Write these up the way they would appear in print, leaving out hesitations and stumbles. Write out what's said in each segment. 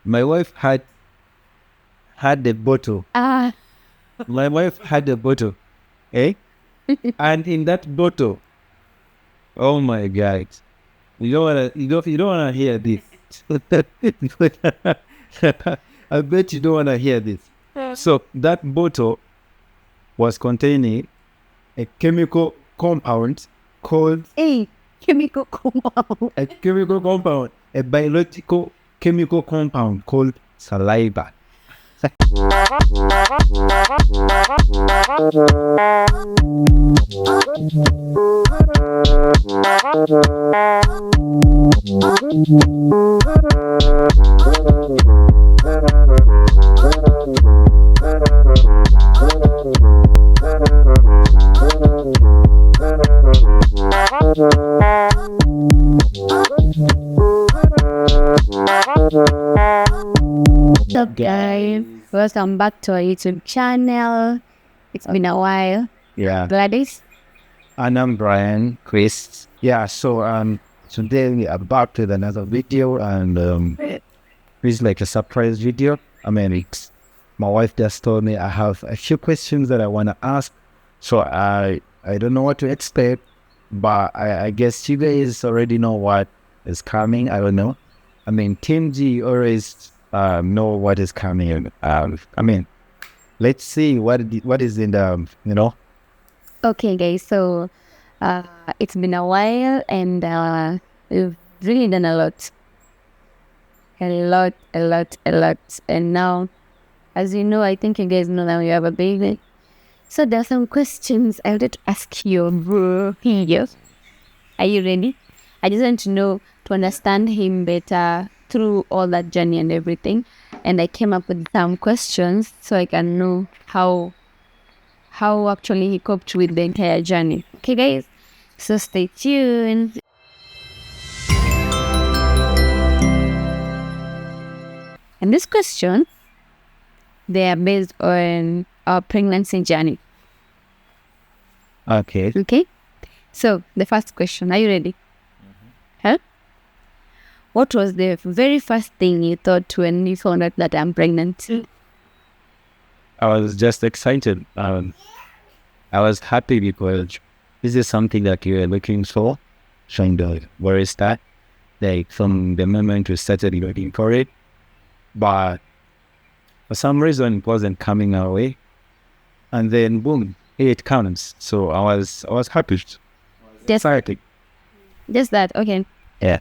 My wife had the bottle. My wife had a bottle, eh? And in that bottle, oh my God, you don't wanna hear this. I bet you don't wanna hear this. So that bottle was containing a chemical compound called chemical compound. a biological chemical compound called saliva. What's up, guys? Welcome back to our YouTube channel. It's been a while. Yeah. Gladys? And I'm Bryanz, Chris. Yeah, so today we are back with another video, and it's like a surprise video. I mean, my wife just told me I have a few questions that I want to ask, so I don't know what to expect, but I guess you guys already know what is coming. I don't know. I mean, Team G always know what is coming. I mean, let's see what is in the, Okay, guys, so it's been a while, and we've really done a lot. And now, as you know, I think you guys know that we have a baby. So there are some questions I wanted to ask you, bro. Here. Are you ready? I just want to understand him better through all that journey and everything. And I came up with some questions so I can know how actually he coped with the entire journey. Okay, guys? So stay tuned. And this question, they are based on our pregnancy journey. Okay. Okay? So, the first question, are you ready? Huh? What was the very first thing you thought when you found out that I'm pregnant? I was just excited. I was happy because this is something that you were looking for, showing the where is that? Like from the moment we started looking for it, but for some reason it wasn't coming our way, and then boom, it comes. So I was happy. Excited. Just that, okay. Yeah.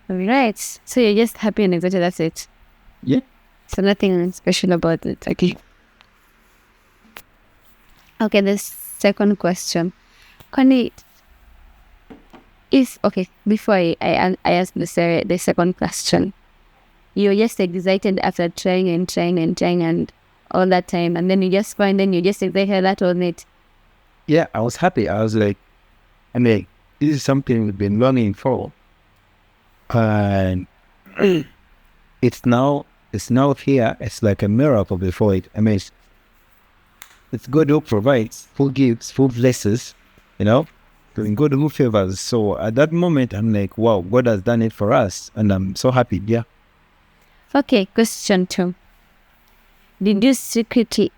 Alright. So you're just happy and excited, that's it? Yeah. So nothing special about it, okay. Okay, the second question. Before I ask the second question, you're just excited after trying and all that time, and then you just find, and you just excited, that wasn't it? Yeah, I was happy. I was like, this is something we've been longing for. And it's now here. It's like a miracle before it. It's God who provides, who gives, who blesses, and God who favors. So at that moment, I'm like, wow, God has done it for us, and I'm so happy. Yeah. Okay, question 2. Did you secretly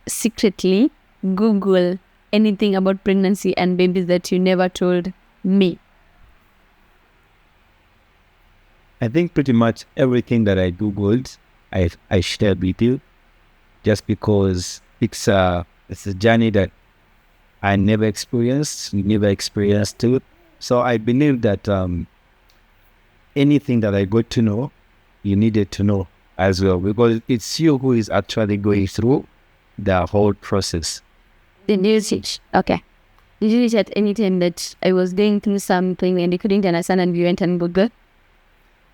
Google anything about pregnancy and babies that you never told me? I think pretty much everything that I Googled, I shared with you, just because it's a journey that I never experienced too. So I believe that anything that I got to know, you needed to know as well, because it's you who is actually going through the whole process. Did you teach? Okay. Did you teach at any time that I was going through something and you couldn't understand and you went and Googled?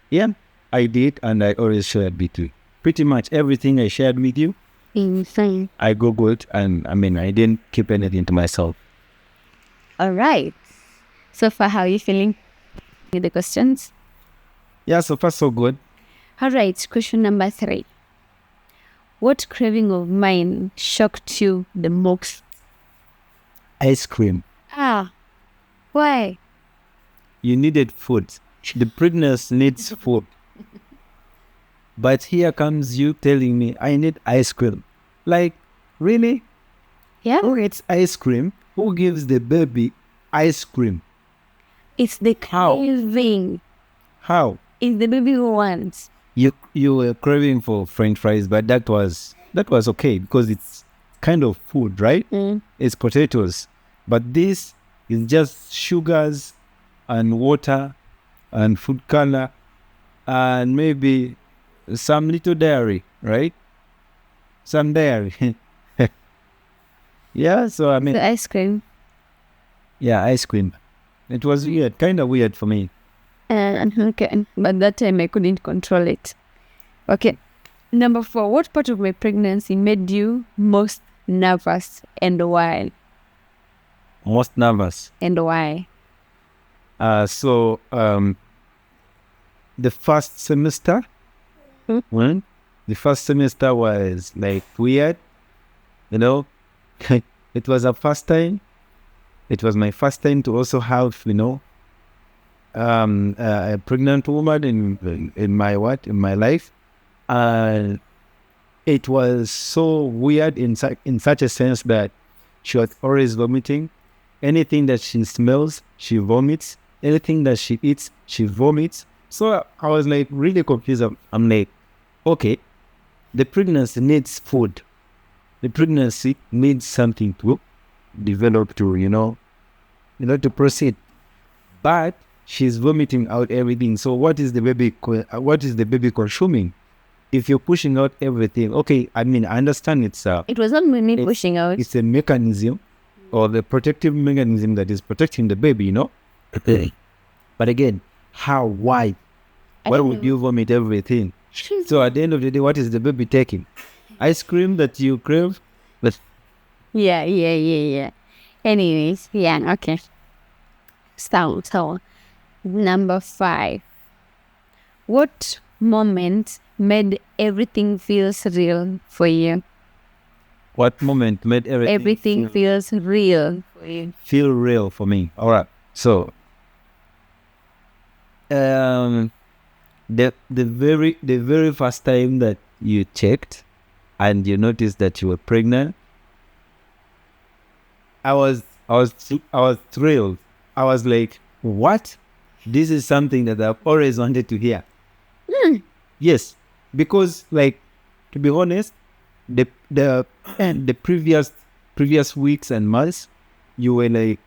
Yeah, I did, and I always shared with you. Pretty much everything I shared with you, insane. I Googled, and I didn't keep anything to myself. All right. So far, how are you feeling with the questions? Yeah, so far so good. All right, question number 3. What craving of mine shocked you the most? Ice cream. Why? You needed food. The pregnant needs food. But here comes you telling me I need ice cream. Like, really? Yeah. Who eats ice cream? Who gives the baby ice cream? It's the craving. How? It's the baby who wants. You were craving for French fries, but that was okay because it's kind of food, right? It's potatoes. But this is just sugars and water and food color and maybe some little dairy, right? Some dairy. Yeah, so I mean, The ice cream. yeah, ice cream. It was weird, kind of weird for me. Okay, but that time I couldn't control it. Okay, number 4. What part of my pregnancy made you most nervous and why? Most nervous. And why? So the first semester, the first semester was like weird, you know. It was a first time. It was my first time to also have, you know, a pregnant woman in my life. It was so weird in such a sense that she was always vomiting. Anything that she smells, she vomits. Anything that she eats, she vomits. So I was like really confused. I'm like, okay, the pregnancy needs food. The pregnancy needs something to develop to, to proceed. But she's vomiting out everything. So what is the baby consuming? If you're pushing out everything, okay, I mean, I understand it was not me pushing out. It's a mechanism or the protective mechanism that is protecting the baby, you know? But again, how? Why? Why would you vomit everything? So at the end of the day, what is the baby taking? Ice cream that you crave? But yeah. Anyways, yeah, okay. So, number 5. What moment made everything feels real for you? What moment made everything feels real for you? Feel real for me. All right. So, the very first time that you checked and you noticed that you were pregnant, I was thrilled. I was like, what? This is something that I've always wanted to hear. Yes, because like, to be honest, the previous weeks and months, you were like,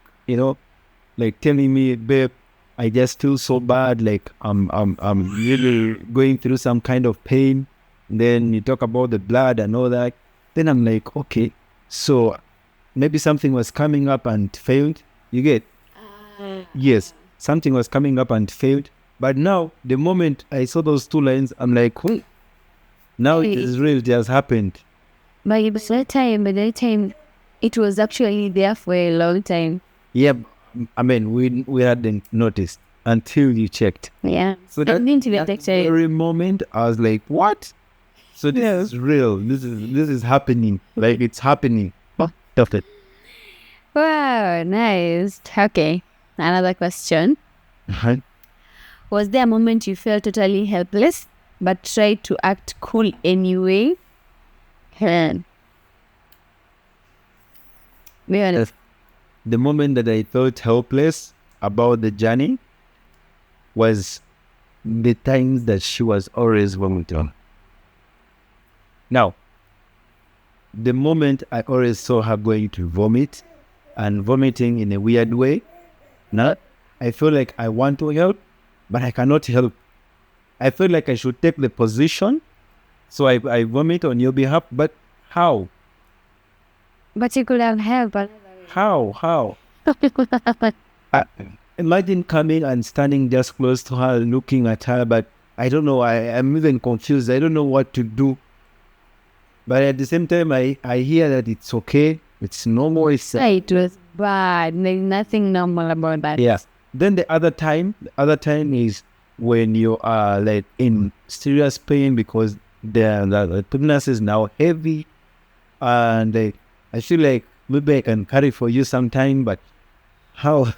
like telling me, babe, I just feel so bad, like I'm really going through some kind of pain. Then you talk about the blood and all that. Then I'm like, okay, so maybe something was coming up and failed. You get? Yes, something was coming up and failed. But now, the moment I saw those 2 lines, I'm like, now it is real, it has happened. By that time, it was actually there for a long time. Yeah, I mean, we hadn't noticed until you checked. Yeah. So that very moment, I was like, what? So this is real. This is happening. Like, it's happening. Stop it. Wow, nice. Okay, another question. Was there a moment you felt totally helpless but tried to act cool anyway? The moment that I felt helpless about the journey was the times that she was always vomiting. Now, the moment I always saw her going to vomit and vomiting in a weird way, now I feel like I want to help, but I cannot help. I feel like I should take the position, so I vomit on your behalf, but how? But you could have helped. How? Imagine coming and standing just close to her, looking at her, but I don't know, I'm even confused. I don't know what to do. But at the same time, I hear that it's okay, it's normal. It was bad. There's nothing normal about that. Yeah. Then the other time is when you are like in serious pain because the pregnancy is now heavy, and I feel like maybe I can carry for you sometime, but how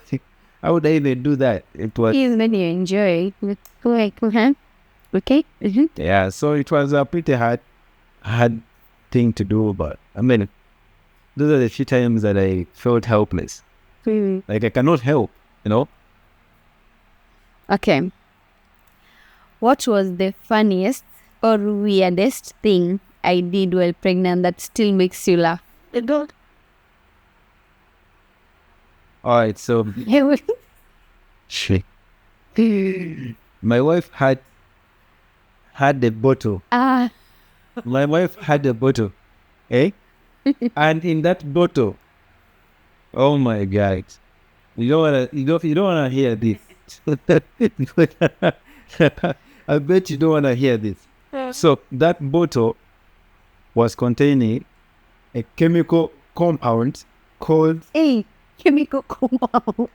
would I even do that? It was when you enjoy it. Okay. Yeah, so it was a pretty hard thing to do, but I mean, those are the few times that I felt helpless. Like I cannot help, you know. Okay. What was the funniest or weirdest thing I did while pregnant that still makes you laugh? All right, so shit. My wife had the bottle. My wife had a bottle, eh? And in that bottle, oh my God, you don't wanna hear this. I bet you don't wanna hear this. So that bottle was containing a chemical compound called chemical compound.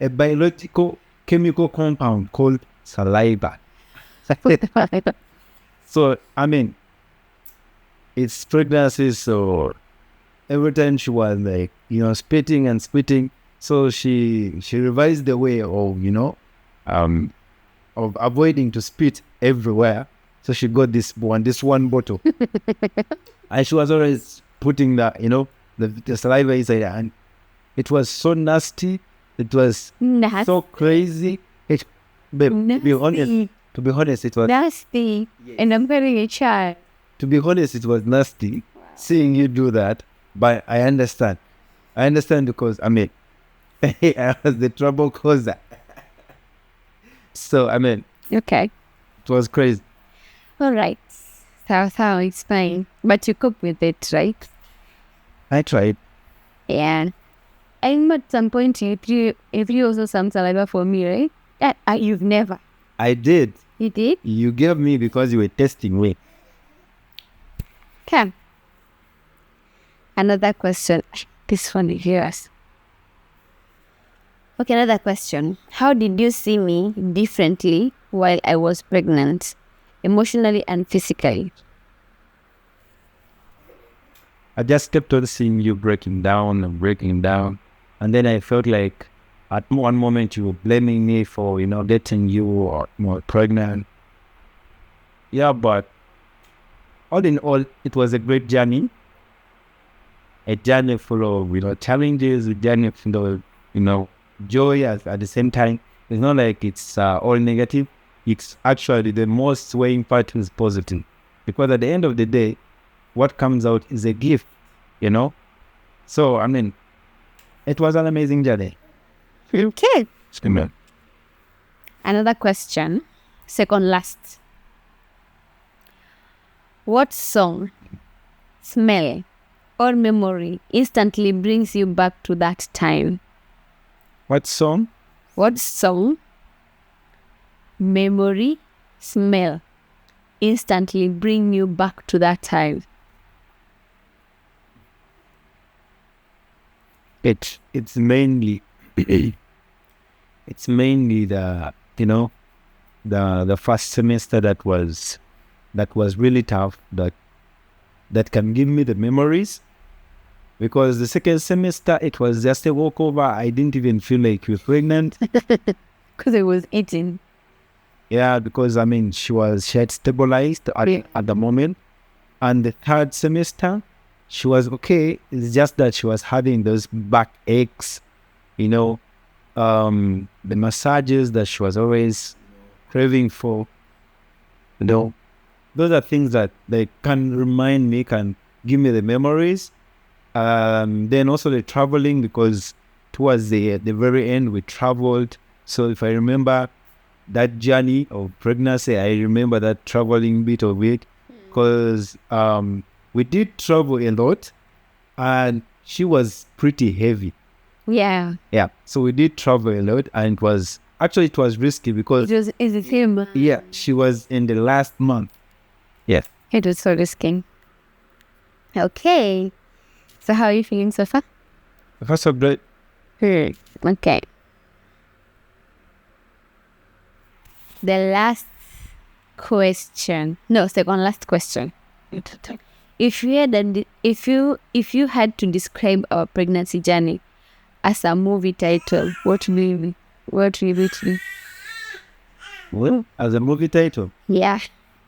a biological chemical compound called saliva. So I mean, it's pregnancy, so every time she was like, spitting and spitting, so she revised the way of of avoiding to spit everywhere. So she got this one bottle, and she was always putting the saliva inside, and it was so nasty. It was so crazy. To be honest, it was nasty. Yes. And I'm carrying a child. To be honest, it was nasty seeing you do that, but I understand. I understand because I mean, I was the trouble causer. So I mean, okay, it was crazy. All right, so it's fine, but you cope with it, right? I tried. Yeah, and at some point you also some saliva for me, right? You've never. I did. You did? You gave me because you were testing me. Okay. Another question. This one is yours. Okay, another question. How did you see me differently while I was pregnant, emotionally and physically? I just kept on seeing you breaking down. And then I felt like at one moment you were blaming me for, getting you or more pregnant. Yeah, but all in all, it was a great journey. A journey full of, challenges, a journey full of, joy at the same time. It's not like it's all negative. It's actually the most swaying part is positive. Because at the end of the day, what comes out is a gift, So, I mean, it was an amazing journey. Okay. Amen. Another question. Second last. What song, smell, or memory instantly brings you back to that time? What song? What song, memory, smell instantly bring you back to that time? It's mainly it's mainly the the first semester that was really tough, that can give me the memories, because the second semester it was just a walkover. I didn't even feel like you were pregnant because I was eating. Yeah, because I mean she had stabilized at the moment, and the third semester she was okay. It's just that she was having those back aches, the massages that she was always craving for. Those are things that they can remind me, can give me the memories. Then also the traveling, because towards the very end we traveled. So if I remember that journey of pregnancy, I remember that traveling bit of it, because we did travel a lot, and she was pretty heavy. Yeah. So we did travel a lot, and it was risky because it's the same. Yeah, she was in the last month. Yes. It was so risky. Okay. So how are you feeling so far? First of all, okay. The last question. No, second last question. If you had to describe our pregnancy journey as a movie title, what will it be? Well, as a movie title. Yeah.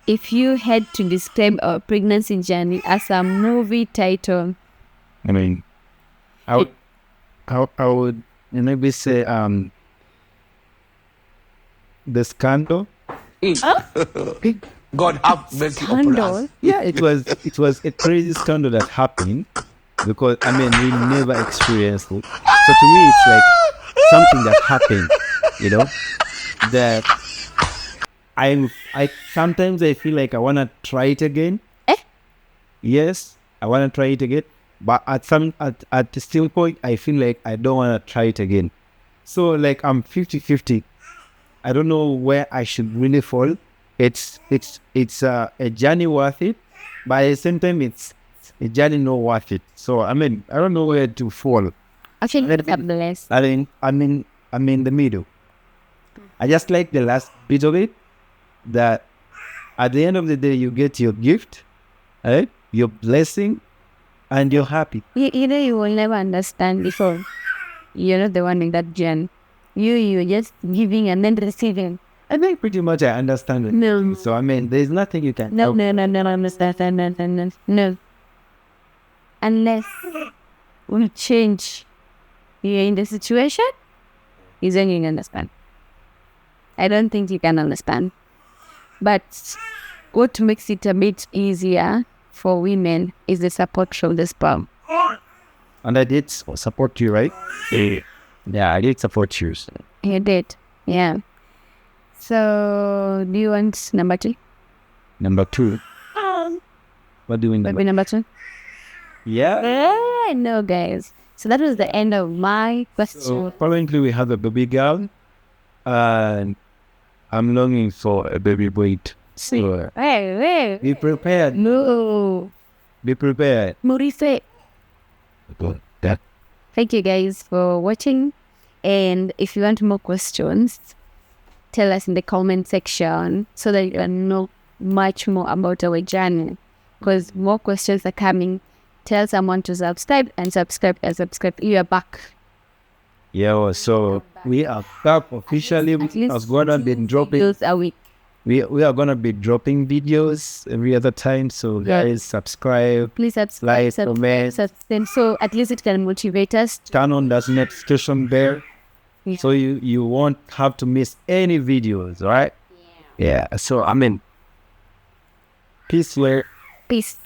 If you had to describe our pregnancy journey as a movie title, I mean, I would maybe say the scandal. God have mercy upon us. Scandal. Yeah, it was a crazy scandal that happened because I mean we never experienced it. So to me, it's like something that happened, you know, that I sometimes I feel like I wanna try it again. Yes, I wanna try it again, but at the still point, I feel like I don't wanna try it again. So like I'm 50-50. I don't know where I should really fall. It's a journey worth it, but at the same time it's a journey not worth it. So I mean I don't know where to fall. Actually, blessed. I'm in the middle. I just like the last bit of it, that at the end of the day you get your gift, right? Your blessing, and you're happy. You know, you will never understand before. You're not the one in that journey. You're just giving and then receiving. I think pretty much I understand it. No. So I mean there's nothing you can No, help. no. Unless we change, you're in the situation, is when you can understand. I don't think you can understand. But what makes it a bit easier for women is the support from the sperm. And I did support you, right? Yeah, I did support you. You did, yeah. So, do you want number 2? Number 2. What do we Maybe number 2? Yeah. No, guys. So that was the end of my question. So currently we have a baby girl, and I'm longing for a baby boy. So Hey. be prepared. No. Be prepared. Maurice. That. Thank you guys for watching. And if you want more questions, tell us in the comment section so that you know much more about our journey. Because more questions are coming. Tell someone to subscribe and subscribe. You are back. Yeah, so we are back officially. We are gonna be dropping videos a week. We are gonna be dropping videos every other time. So guys, subscribe. Please subscribe, like, comment. so at least it can motivate us. Turn on that notification bell, so you won't have to miss any videos, right? Yeah. So I mean, peace. Peace.